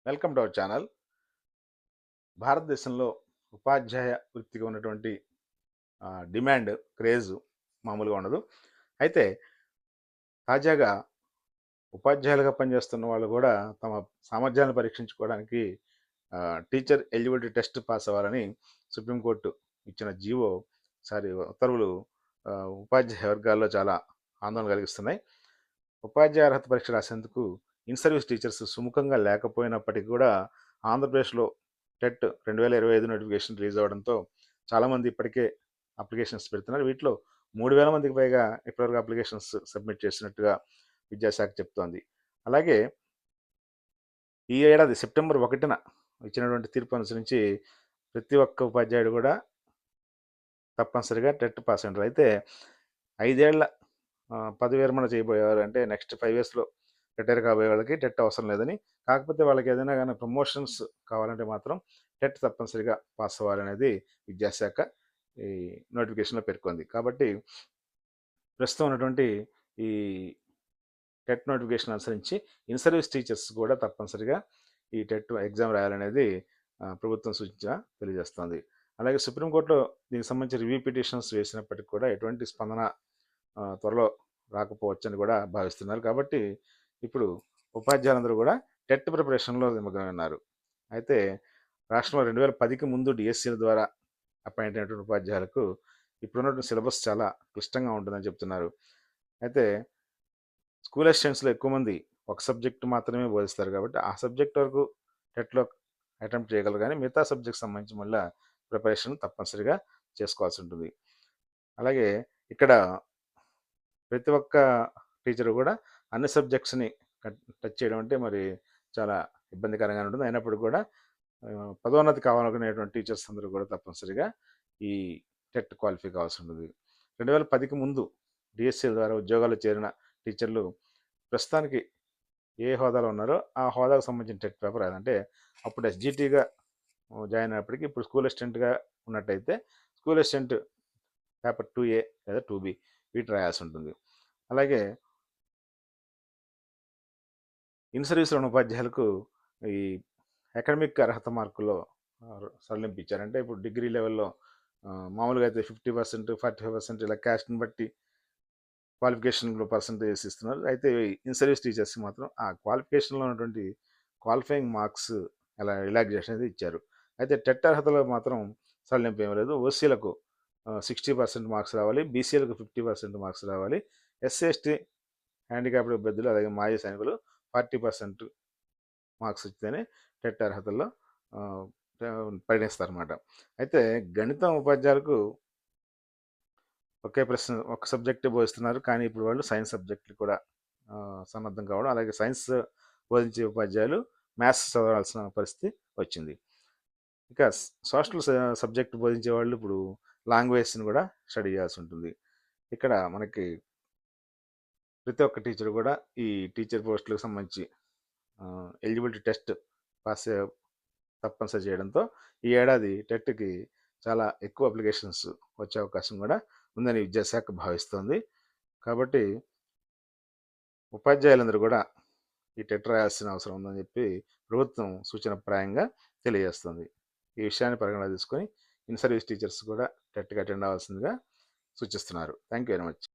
Welcome to our channel. భారతదేశంలో ఉపాధ్యాయ వృత్తికి ఉన్నటువంటి డిమాండ్, క్రేజ్ మామూలుగా ఉండదు. అయితే తాజాగా ఉపాధ్యాయులుగా పనిచేస్తున్న వాళ్ళు కూడా తమ సామర్థ్యాలను పరీక్షించుకోవడానికి టీచర్ ఎలిజిబిలిటీ టెస్ట్ పాస్ అవ్వాలని సుప్రీంకోర్టు ఇచ్చిన ఉత్తర్వులు ఆ, ఉపాధ్యాయ వర్గాల్లో చాలా ఆందోళన కలిగిస్తున్నాయి. ఉపాధ్యాయ అర్హత పరీక్ష రాసేందుకు ఇన్ సర్వీస్ టీచర్స్ సుముఖంగా లేకపోయినప్పటికీ కూడా ఆంధ్రప్రదేశ్లో టెట్ 2025 నోటిఫికేషన్ రిలీజ్ అవ్వడంతో చాలామంది ఇప్పటికే అప్లికేషన్స్ పెడుతున్నారు. వీటిలో 3,000 మందికి పైగా ఇప్పటివరకు అప్లికేషన్స్ సబ్మిట్ చేసినట్టుగా విద్యాశాఖ చెప్తోంది. అలాగే ఈ ఏడాది సెప్టెంబర్ 1న ఇచ్చినటువంటి తీర్పు అనుసరించి ప్రతి ఒక్క ఉపాధ్యాయుడు కూడా తప్పనిసరిగా టెట్ పాస్ అయినారు. అయితే 5 ఏళ్ల పదవి విరమణ చేయబోయేవారు, అంటే నెక్స్ట్ 5 ఇయర్స్లో రిటైర్ కాబోయే వాళ్ళకి టెట్ అవసరం లేదని, కాకపోతే వాళ్ళకి ఏదైనా కానీ ప్రమోషన్స్ కావాలంటే మాత్రం టెట్ తప్పనిసరిగా పాస్ అవ్వాలనేది విద్యాశాఖ ఈ నోటిఫికేషన్లో పేర్కొంది. కాబట్టి ప్రస్తుతం ఉన్నటువంటి ఈ టెట్ నోటిఫికేషన్ అనుసరించి ఇన్ సర్వీస్ టీచర్స్ కూడా తప్పనిసరిగా ఈ టెట్ ఎగ్జామ్ రాయాలనేది ప్రభుత్వం సూచన తెలియజేస్తుంది. అలాగే సుప్రీంకోర్టులో దీనికి సంబంధించి రివ్యూ పిటిషన్స్ వేసినప్పటికీ కూడా ఎటువంటి స్పందన త్వరలో రాకపోవచ్చని కూడా భావిస్తున్నారు. కాబట్టి ఇప్పుడు ఉపాధ్యాయులందరూ కూడా టెట్ ప్రిపరేషన్లో నిమగ్నమన్నారు. అయితే రాష్ట్రంలో 2010కి ముందు డిఎస్సీల ద్వారా అపాయింట్ అయినటువంటి ఉపాధ్యాయులకు ఇప్పుడున్నటువంటి సిలబస్ చాలా క్లిష్టంగా ఉంటుందని చెప్తున్నారు. అయితే స్కూల్ అసిస్టెంట్స్లో ఎక్కువ మంది ఒక సబ్జెక్టు మాత్రమే బోధిస్తారు కాబట్టి ఆ సబ్జెక్ట్ వరకు టెట్లో అటెంప్ట్ చేయగలరు, కానీ మిగతా సబ్జెక్ట్ సంబంధించి మళ్ళీ ప్రిపరేషన్ తప్పనిసరిగా చేసుకోవాల్సి ఉంటుంది. అలాగే ఇక్కడ ప్రతి ఒక్క టీచరు కూడా అన్ని సబ్జెక్ట్స్ని టచ్ చేయడం అంటే మరి చాలా ఇబ్బందికరంగా ఉంటుంది. అయినప్పుడు కూడా పదోన్నతి కావాలనుకునేటువంటి టీచర్స్ అందరూ కూడా తప్పనిసరిగా ఈ టెట్ క్వాలిఫై కావాల్సి ఉంటుంది. 2010కి ముందు డిఎస్సీల ద్వారా ఉద్యోగాలు చేరిన టీచర్లు ప్రస్తుతానికి ఏ హోదాలో ఉన్నారో ఆ హోదాకు సంబంధించిన టెట్ పేపర్ రాయాలంటే, అప్పుడు ఎస్జిటిగా జాయిన్ అయినప్పటికీ ఇప్పుడు స్కూల్ అసిస్టెంట్గా ఉన్నట్టయితే స్కూల్ అసిస్టెంట్ పేపర్ 2A లేదా 2B వీటి రాయాల్సి ఉంటుంది. అలాగే ఇన్ సర్వీస్లో ఉన్న ఉపాధ్యాయులకు ఈ అకాడమిక్ అర్హత మార్కుల్లో సడలింపు ఇచ్చారు. అంటే ఇప్పుడు డిగ్రీ లెవెల్లో మామూలుగా అయితే 50%, 45% ఇలా క్యాస్ట్ని బట్టి క్వాలిఫికేషన్లో పర్సంటేజ్ ఇస్తున్నారు. అయితే ఇన్ సర్వీస్ టీచర్స్కి మాత్రం ఆ క్వాలిఫికేషన్లో ఉన్నటువంటి క్వాలిఫైయింగ్ మార్క్స్ రిలాక్సేషన్ అనేది ఇచ్చారు. అయితే టెట్ అర్హతలో మాత్రం సడలింపు ఏమీ లేదు. ఓసీలకు 60% మార్క్స్ రావాలి, బీసీలకు 50% మార్క్స్ రావాలి, ఎస్సీ ఎస్టీ హ్యాండిక్యాప్డ్ అభ్యర్థులు అలాగే మాజీ సైనికులు 40% మార్క్స్ ఇస్తేనే టెట్ అర్హతల్లో పరిగణిస్తారన్నమాట. అయితే గణితం ఉపాధ్యాయులకు ఒక సబ్జెక్టే బోధిస్తున్నారు, కానీ ఇప్పుడు వాళ్ళు సైన్స్ సబ్జెక్టులు కూడా సన్నద్ధం కావడం, అలాగే సైన్స్ బోధించే ఉపాధ్యాయులు మ్యాథ్స్ చదవాల్సిన పరిస్థితి వచ్చింది. ఇక సోషల్ సబ్జెక్ట్ బోధించే వాళ్ళు ఇప్పుడు లాంగ్వేజ్ని కూడా స్టడీ చేయాల్సి ఉంటుంది. ఇక్కడ మనకి ప్రతి ఒక్క టీచర్ కూడా ఈ టీచర్ పోస్టులకు సంబంధించి ఎలిజిబిలిటీ టెస్ట్ పాస్ తప్పనిసరి చేయడంతో ఈ ఏడాది టెట్కి చాలా ఎక్కువ అప్లికేషన్స్ వచ్చే అవకాశం కూడా ఉందని విద్యాశాఖ భావిస్తోంది. కాబట్టి ఉపాధ్యాయులందరూ కూడా ఈ టెట్ రాయాల్సిన అవసరం ఉందని చెప్పి ప్రభుత్వం సూచనప్రాయంగా తెలియజేస్తుంది. ఈ విషయాన్ని పరిగణలో తీసుకొని ఇన్ సర్వీస్ టీచర్స్ కూడా టెట్కి అటెండ్ అవ్వాల్సిందిగా సూచిస్తున్నారు. Thank you very much.